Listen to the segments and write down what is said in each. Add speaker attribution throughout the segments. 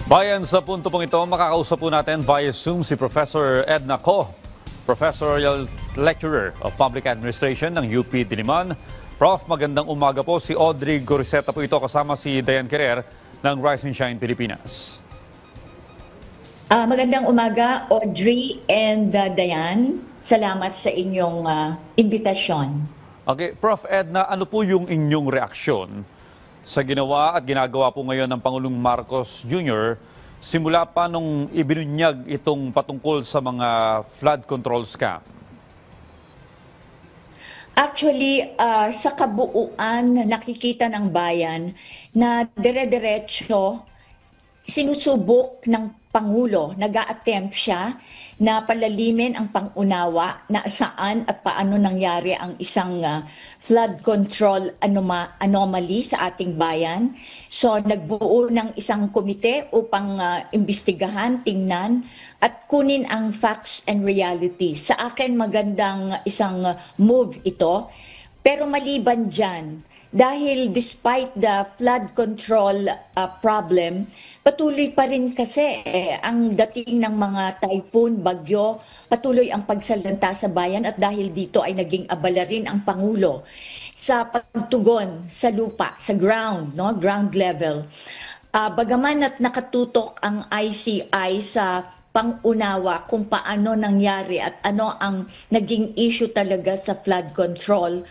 Speaker 1: Bayan sa punto pong ito, makakausap po natin via Zoom si Professor Edna Co, Professorial Lecturer of Public Administration ng UP Diliman. Prof, magandang umaga po. Si Audrey Goriseta po ito kasama si Diane Querer ng Rise and Shine Pilipinas.
Speaker 2: Magandang umaga, Audrey and Diane. Salamat sa inyong imbitasyon.
Speaker 1: Okay, Prof Edna, ano po yung inyong reaksyon sa ginawa at ginagawa po ngayon ng Pangulong Marcos Jr. simula pa nung ibinunyag itong patungkol sa mga flood control scam?
Speaker 2: Actually, sa kabuuan, nakikita ng bayan na dire-diretso sinusubok ng Pangulo, nag-a-attempt siya na palalimin ang pangunawa na saan at paano nangyari ang isang flood control anomaly sa ating bayan. So nagbuo ng isang komite upang imbestigahan, tingnan at kunin ang facts and reality. Sa akin magandang isang move ito. Pero maliban dyan, dahil despite the flood control problem, patuloy pa rin kasi ang dating ng mga typhoon, bagyo, patuloy ang pagsalanta sa bayan at dahil dito ay naging abala rin ang Pangulo sa pagtugon sa lupa, sa ground, no? Ground level. Bagaman at nakatutok ang ICI sa pangunawa kung paano nangyari at ano ang naging issue talaga sa flood control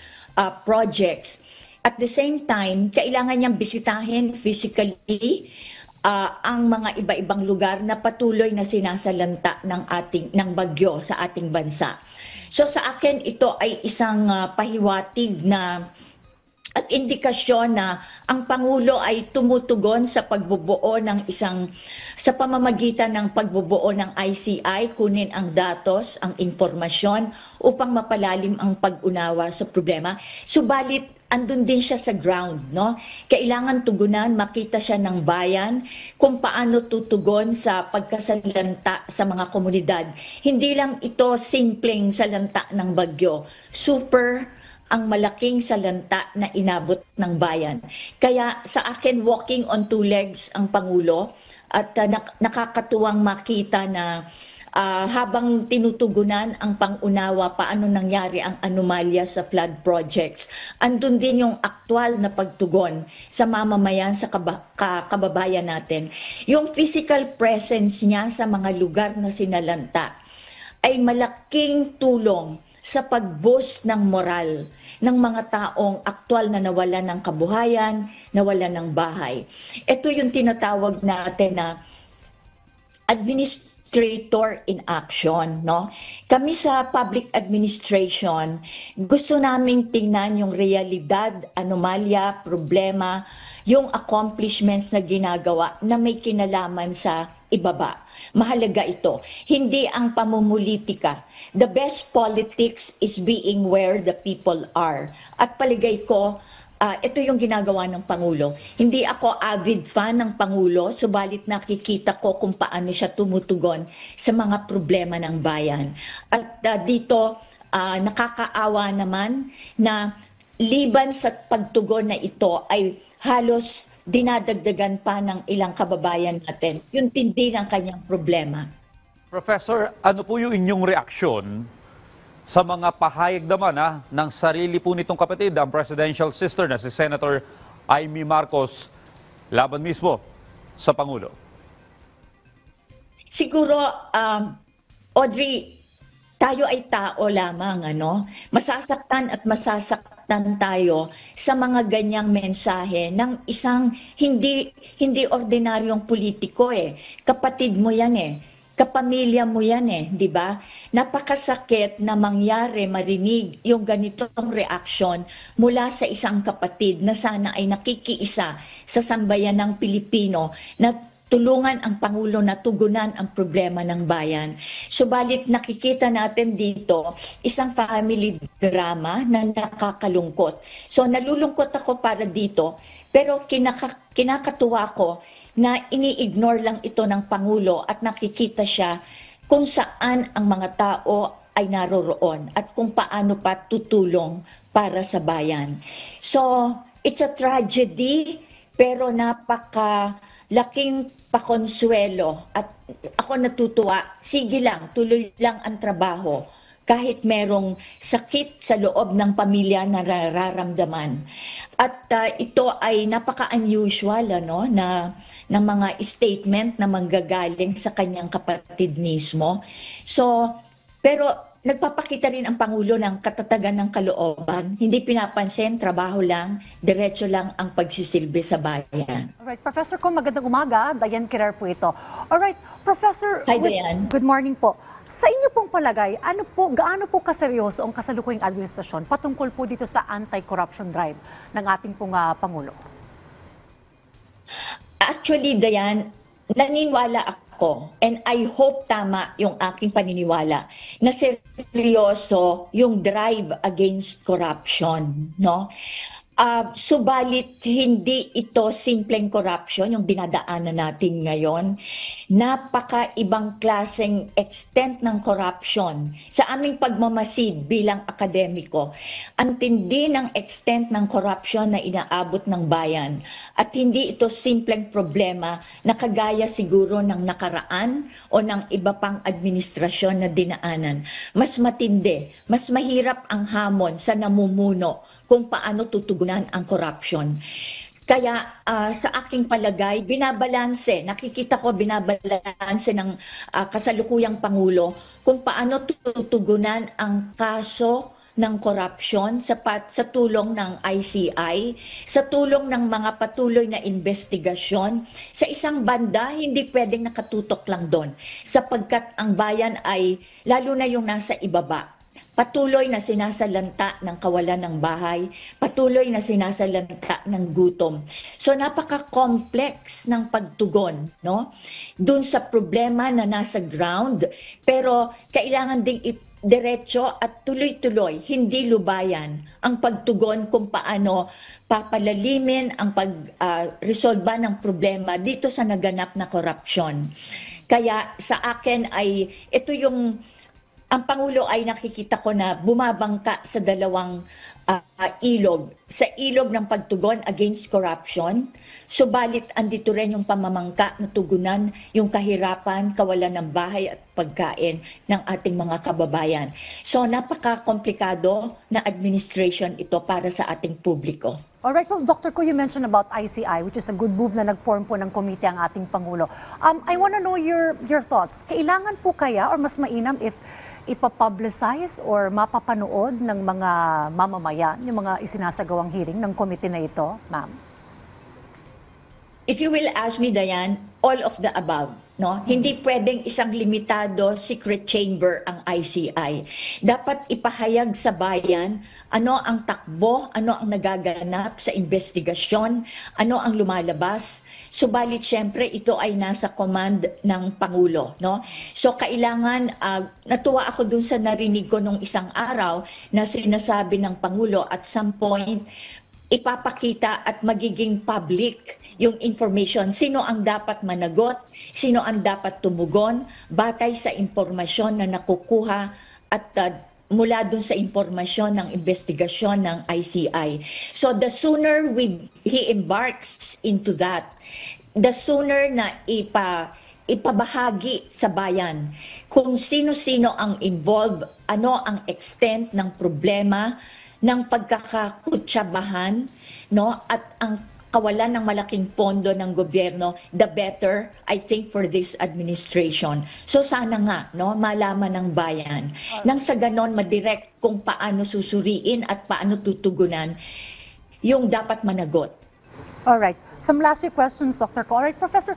Speaker 2: projects. At the same time, kailangan niyang bisitahin physically ang mga iba-ibang lugar na patuloy na sinasalanta ng bagyo sa ating bansa. So sa akin ito ay isang pahiwatig na at indikasyon na ang Pangulo ay tumutugon sa pagbubuo ng sa pamamagitan ng pagbubuo ng ICI, kunin ang datos, ang impormasyon upang mapalalim ang pag-unawa sa problema. Subalit, andun din siya sa ground, no? Kailangan tugunan, makita siya ng bayan kung paano tutugon sa pagkasalanta sa mga komunidad. Hindi lang ito simpleng salanta ng bagyo, super ang malaking salanta na inabot ng bayan. Kaya sa akin, walking on two legs ang Pangulo at nakakatuwang makita na habang tinutugunan ang pangunawa paano nangyari ang anomalya sa flood projects, andun din yung aktwal na pagtugon sa mamamayan, sa kababayan natin. Yung physical presence niya sa mga lugar na sinalanta ay malaking tulong sa pag-boost ng moral ng mga taong aktwal na nawalan ng kabuhayan, nawalan ng bahay. Ito yung tinatawag natin na administrator in action, no? Kami sa public administration, gusto naming tingnan yung realidad, anomalya, problema, yung accomplishments na ginagawa na may kinalaman sa ibaba. Mahalaga ito. Hindi ang pamumulitika. The best politics is being where the people are. At paligay ko, ito yung ginagawa ng Pangulo. Hindi ako avid fan ng Pangulo, subalit nakikita ko kung paano siya tumutugon sa mga problema ng bayan. At dito, nakakaawa naman na liban sa pagtugon na ito ay halos dinadagdagan pa ng ilang kababayan natin yung tindi ng kanyang problema.
Speaker 1: Professor, ano po yung inyong reaksyon sa mga pahayag naman ng sarili po nitong kapatid, ang presidential sister na si Senator Amy Marcos, laban mismo sa Pangulo?
Speaker 2: Siguro, Audrey, tayo ay tao lamang, ano? Masasaktan at masasaktan tayo sa mga ganyang mensahe ng isang hindi ordinaryong politiko eh. Kapatid mo yan eh. Kapamilya mo yan eh, di ba? Napakasakit na mangyari, marinig yung ganitong reaksyon mula sa isang kapatid na sana ay nakikiisa sa sambayan ng Pilipino na tulungan ang Pangulo na tugunan ang problema ng bayan. Subalit nakikita natin dito isang family drama na nakakalungkot. So nalulungkot ako para dito, pero kinakatuwa ko na ini-ignore lang ito ng Pangulo at nakikita siya kung saan ang mga tao ay naroroon at kung paano pa tutulong para sa bayan. So, it's a tragedy pero laking pakonsuelo at ako natutuwa, sige lang, tuloy lang ang trabaho kahit merong sakit sa loob ng pamilya na nararamdaman. At ito ay napaka-unusual na ng mga statement na manggagaling sa kanyang kapatid mismo. So, pero nagpapakita rin ang Pangulo ng katatagan ng kalooban. Hindi pinapansin, trabaho lang, diretso lang ang pagsisilbi sa bayan.
Speaker 3: Alright, Professor Ko, magandang umaga. Diane Kirar po ito. Alright, Professor,
Speaker 2: Hi, Diane.
Speaker 3: good morning po. Sa inyo pong palagay, gaano po kaseryoso ang kasalukuyang administrasyon patungkol po dito sa anti-corruption drive ng ating pong Pangulo?
Speaker 2: Actually, Diane, naniniwala ako and I hope tama yung aking paniniwala na seryoso yung drive against corruption, no? Subalit hindi ito simpleng corruption yung dinadaanan natin ngayon. Napaka-ibang klaseng extent ng corruption sa aming pagmamasid bilang akademiko. Ang tindi ng extent ng corruption na inaabot ng bayan at hindi ito simpleng problema na kagaya siguro ng nakaraan o ng iba pang administrasyon na dinaanan. Mas matindi, mas mahirap ang hamon sa namumuno kung paano tutugunan ang corruption. Kaya sa aking palagay, nakikita ko binabalanse ng kasalukuyang Pangulo kung paano tutugunan ang kaso ng corruption sa tulong ng ICI, sa tulong ng mga patuloy na investigasyon. Sa isang banda, hindi pwedeng nakatutok lang doon sapagkat ang bayan ay, lalo na yung nasa ibaba, patuloy na sinasalanta ng kawalan ng bahay, patuloy na sinasalanta ng gutom. So napaka-complex ng pagtugon, no? Doon sa problema na nasa ground, pero kailangan ding diretso at tuloy-tuloy, hindi lubayan ang pagtugon kung paano papalalimin ang pag-resolba ng problema dito sa naganap na korupsyon. Kaya sa akin ay ito ang Pangulo ay nakikita ko na bumabangka sa dalawang ilog. Sa ilog ng pagtugon against corruption, subalit andito rin yung pamamangka na tugunan yung kahirapan, kawalan ng bahay at pagkain ng ating mga kababayan. So napaka-komplikado na administration ito para sa ating publiko.
Speaker 3: Alright, well, Dr. Ko, you mentioned about ICI, which is a good move na nag-form po ng komite ang ating Pangulo. I want to know your thoughts. Kailangan po kaya or mas mainam if ipapublicize or mapapanood ng mga mamamayan yung mga isinasagawang hearing ng komite na ito, ma'am?
Speaker 2: If you will ask me, Diane, all of the above. No? Hindi pwedeng isang limitado secret chamber ang ICI. Dapat ipahayag sa bayan ano ang takbo, ano ang nagaganap sa investigasyon, ano ang lumalabas. Subalit syempre ito ay nasa command ng Pangulo. No? So kailangan, natuwa ako dun sa narinig ko nung isang araw na sinasabi ng Pangulo at some point, ipapakita at magiging public yung information. Sino ang dapat managot, sino ang dapat tumugon, batay sa impormasyon na nakukuha at mula dun sa impormasyon ng investigasyon ng ICI. So the sooner he embarks into that, the sooner na ipabahagi sa bayan kung sino-sino ang involved, ano ang extent ng problema, ng pagkakakutsabahan, no, at ang kawalan ng malaking pondo ng gobyerno, the better, I think, for this administration. So sana nga, no, malaman ng bayan. Nang sa ganon, madirect kung paano susuriin at paano tutugunan yung dapat managot.
Speaker 3: Alright. Some last few questions, Dr. Ko. Alright, Professor.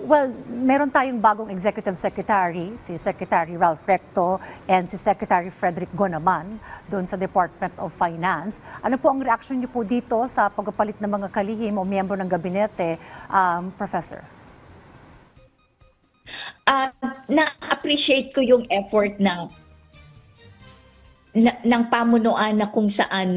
Speaker 3: Well, meron tayong bagong Executive Secretary, si Secretary Ralph Recto and si Secretary Frederick Gonaman doon sa Department of Finance. Ano po ang reaction niyo po dito sa pagpapalit ng mga kalihim o miyembro ng gabinete, Professor?
Speaker 2: Na-appreciate ko yung effort ng pamunuan na kung saan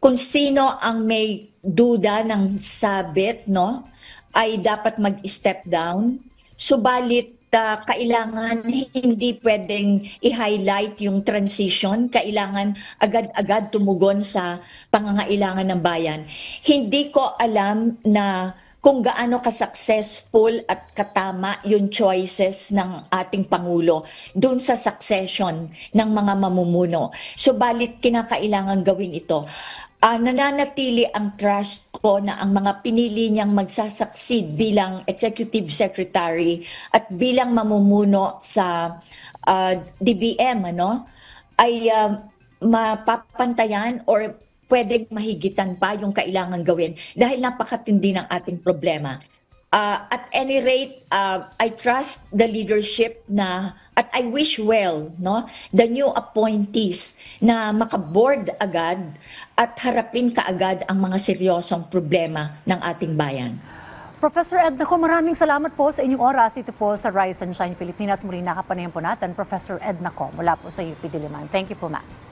Speaker 2: kung sino ang may duda ng sabit, no, ay dapat mag-step down. Subalit kailangan hindi pwedeng i-highlight yung transition, kailangan agad-agad tumugon sa pangangailangan ng bayan. Hindi ko alam na kung gaano ka-successful at katama yung choices ng ating Pangulo doon sa succession ng mga mamumuno. Subalit kinakailangan gawin ito. Nananatili ang trust ko na ang mga pinili niyang magsasucceed bilang Executive Secretary at bilang mamumuno sa DBM ay mapapantayan or pwedeng mahigitan pa yung kailangan gawin dahil napakatindi ng ating problema. At any rate, I trust the leadership at I wish well the new appointees na makaboard agad at harapin kaagad ang mga seryosong problema ng ating bayan.
Speaker 3: Professor Ed Naco, maraming salamat po sa inyong oras dito po sa Rise and Shine Pilipinas. Muli nakapanayan po natin, Professor Ed Naco, mula po sa UP Diliman. Thank you po, ma'am.